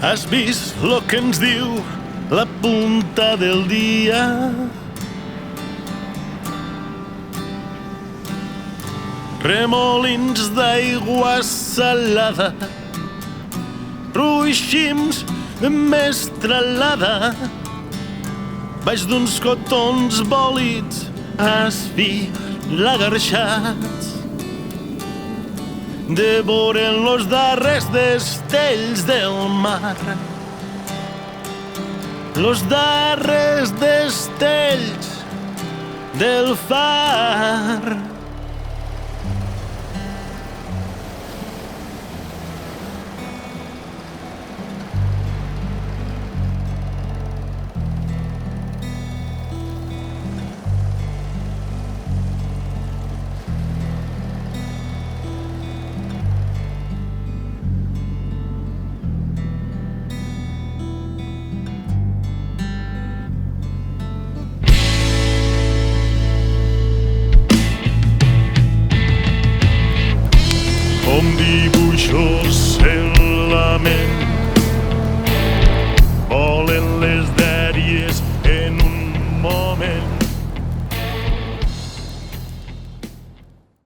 Has vist lo que ens diu la punta del dia? Remolins d'aigua salada, ruixins mestralada, baix d'uns cotons bòlids esfilagarxats, devoren los darrers destells del mar. Los darrers destells del far.